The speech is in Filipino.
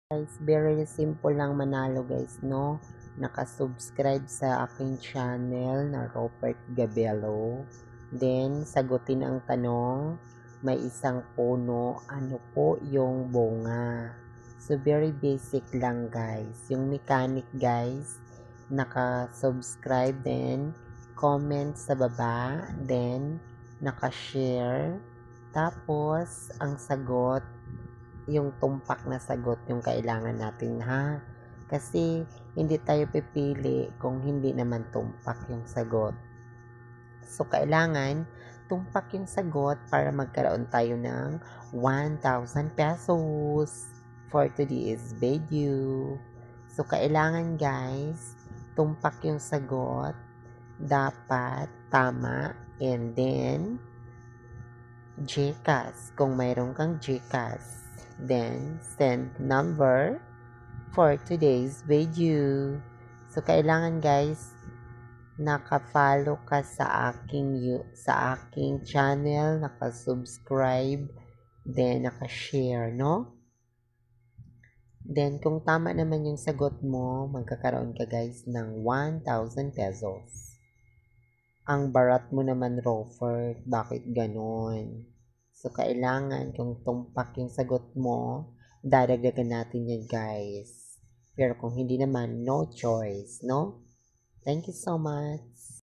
Guys, very simple lang manalo guys, no? Nakasubscribe sa aking channel na Robert Gabello. Then, sagutin ang tanong, may isang puno, ano po yung bunga? So, very basic lang guys. Yung mechanic guys, nakasubscribe, then comment sa baba, then nakashare. Tapos, ang sagot, yung tumpak na sagot yung kailangan natin ha. Kasi hindi tayo pipili kung hindi naman tumpak yung sagot. So kailangan tumpak yung sagot para magkaroon tayo ng 1,000 pesos for today's video. So kailangan guys, tumpak yung sagot, dapat tama, and then GCash kung mayroon kang GCash. Then, send number for today's video. So, kailangan guys, naka-follow ka sa aking channel, naka-subscribe, then naka-share, no? Then, kung tama naman yung sagot mo, magkakaroon ka guys ng 1,000 pesos. Ang barat mo naman, Robert, bakit ganon? So, kailangan kung tumpak yung sagot mo, dadagdagan natin yan, guys. Pero kung hindi naman, no choice, no? Thank you so much.